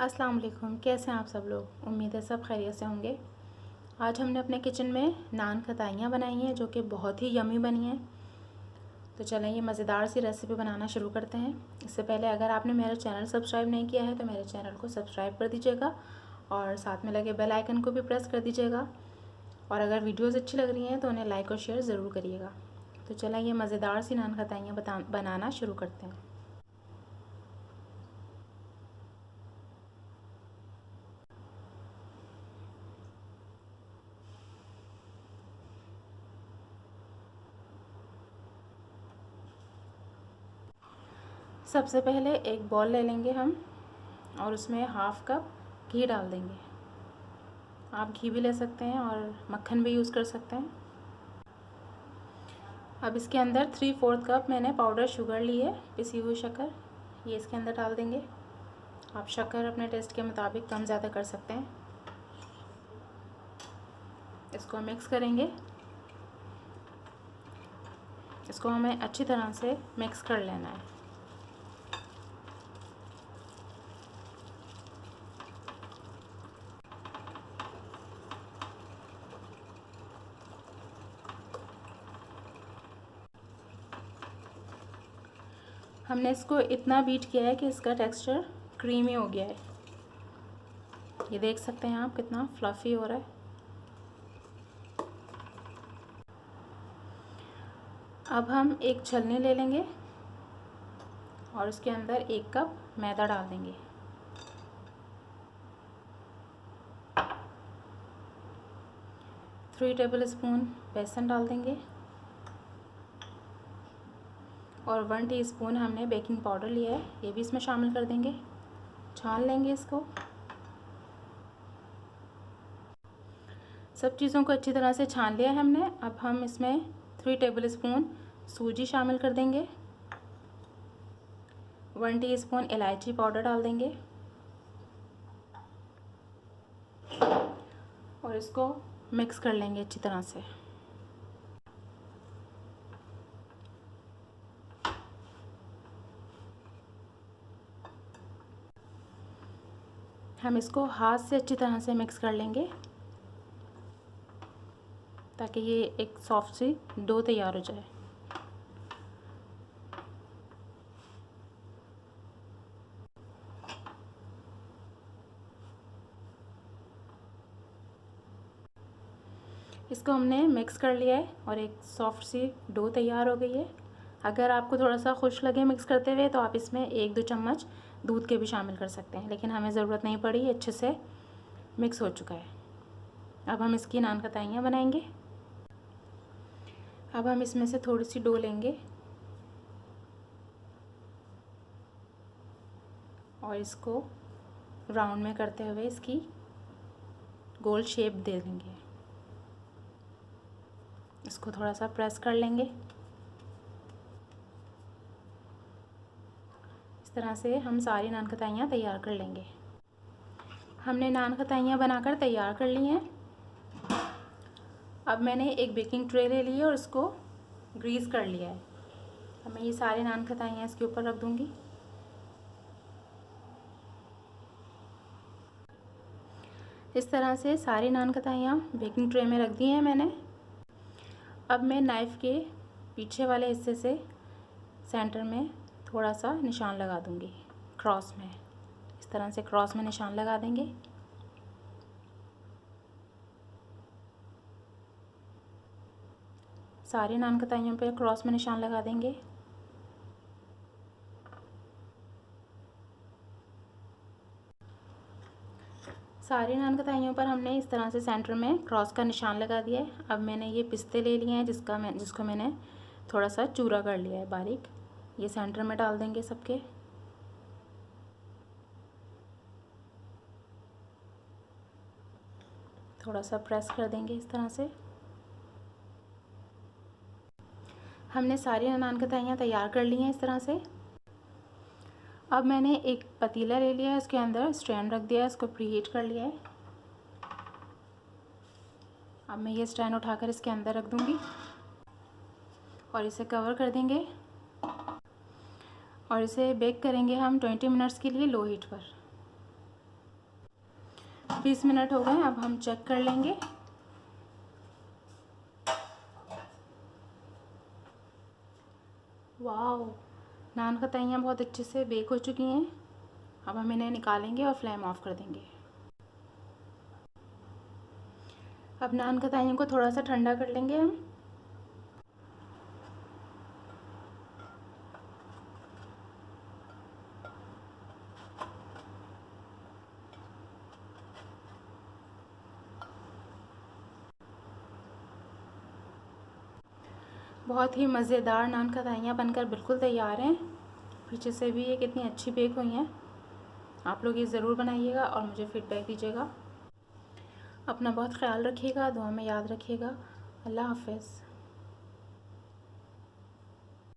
अस्सलाम वालेकुम। कैसे हैं आप सब लोग? उम्मीद है सब खैरियत से होंगे। आज हमने अपने किचन में नान खताइयाँ बनाई हैं जो कि बहुत ही यमी बनी हैं। तो चलें ये मज़ेदार सी रेसिपी बनाना शुरू करते हैं। इससे पहले अगर आपने मेरा चैनल सब्सक्राइब नहीं किया है तो मेरे चैनल को सब्सक्राइब कर दीजिएगा और साथ में लगे बेल आइकन को भी प्रेस कर दीजिएगा। और अगर वीडियोज़ अच्छी लग रही हैं तो उन्हें लाइक और शेयर ज़रूर करिएगा। तो चलें ये मज़ेदार सी नान खताइयाँ बनाना शुरू करते हैं। सबसे पहले एक बॉल ले लेंगे हम और उसमें हाफ़ कप घी डाल देंगे। आप घी भी ले सकते हैं और मक्खन भी यूज़ कर सकते हैं। अब इसके अंदर 3/4 कप मैंने पाउडर शुगर ली है, पिसी हुई शक्कर, ये इसके अंदर डाल देंगे। आप शक्कर अपने टेस्ट के मुताबिक कम ज़्यादा कर सकते हैं। इसको मिक्स करेंगे। इसको हमें अच्छी तरह से मिक्स कर लेना है। हमने इसको इतना बीट किया है कि इसका टेक्सचर क्रीमी हो गया है। ये देख सकते हैं आप कितना फ्लफ़ी हो रहा है। अब हम एक छलनी ले लेंगे और उसके अंदर 1 कप मैदा डाल देंगे। थ्री टेबल स्पून बेसन डाल देंगे और 1 टीस्पून हमने बेकिंग पाउडर लिया है, ये भी इसमें शामिल कर देंगे। छान लेंगे इसको। सब चीज़ों को अच्छी तरह से छान लिया है हमने। अब हम इसमें 3 टेबल स्पून सूजी शामिल कर देंगे। 1 टीस्पून इलायची पाउडर डाल देंगे और इसको मिक्स कर लेंगे अच्छी तरह से। हम इसको हाथ से अच्छी तरह से मिक्स कर लेंगे ताकि ये एक सॉफ्ट सी डो तैयार हो जाए। इसको हमने मिक्स कर लिया है और एक सॉफ्ट सी डो तैयार हो गई है। अगर आपको थोड़ा सा खुश लगे मिक्स करते हुए तो आप इसमें 1-2 चम्मच दूध के भी शामिल कर सकते हैं, लेकिन हमें ज़रूरत नहीं पड़ी, अच्छे से मिक्स हो चुका है। अब हम इसकी नान खताइयाँ बनाएंगे। अब हम इसमें से थोड़ी सी डो लेंगे और इसको राउंड में करते हुए इसकी गोल शेप दे देंगे। इसको थोड़ा सा प्रेस कर लेंगे। इस तरह से हम सारी नान खताइयाँ तैयार कर लेंगे। हमने नान खताइयाँ बनाकर तैयार कर ली हैं। अब मैंने एक बेकिंग ट्रे ले ली है और इसको ग्रीस कर लिया है। अब मैं ये सारी नान खताइयाँ इसके ऊपर रख दूँगी। इस तरह से सारी नान खताइयाँ बेकिंग ट्रे में रख दी हैं मैंने। अब मैं नाइफ़ के पीछे वाले हिस्से से सेंटर में थोड़ा सा निशान लगा दूँगी, क्रॉस में। इस तरह से क्रॉस में निशान लगा देंगे। सारी नान खताइयों पर क्रॉस में निशान लगा देंगे। सारी नान खताइयों पर हमने इस तरह से सेंटर में क्रॉस का निशान लगा दिया है। अब मैंने ये पिस्ते ले लिए हैं जिसको मैंने थोड़ा सा चूरा कर लिया है बारीक। ये सेंटर में डाल देंगे सबके। थोड़ा सा प्रेस कर देंगे इस तरह से। हमने सारी नान खताइयाँ तैयार कर ली हैं इस तरह से। अब मैंने एक पतीला ले लिया है, उसके अंदर स्टैंड रख दिया है, इसको प्रीहीट कर लिया है। अब मैं ये स्टैंड उठाकर इसके अंदर रख दूँगी और इसे कवर कर देंगे और इसे बेक करेंगे हम 20 मिनट्स के लिए लो हीट पर। 20 मिनट हो गए, अब हम चेक कर लेंगे। वाह, नान खताइयाँ बहुत अच्छे से बेक हो चुकी हैं। अब हम इन्हें निकालेंगे और फ्लेम ऑफ कर देंगे। अब नान खताइयों को थोड़ा सा ठंडा कर लेंगे हम। बहुत ही मज़ेदार नान खताइयाँ बनकर बिल्कुल तैयार हैं। पीछे से भी ये कितनी अच्छी बेक हुई हैं। आप लोग ये ज़रूर बनाइएगा और मुझे फीडबैक दीजिएगा। अपना बहुत ख्याल रखिएगा, दुआ में याद रखिएगा। अल्लाह हाफ़िज़।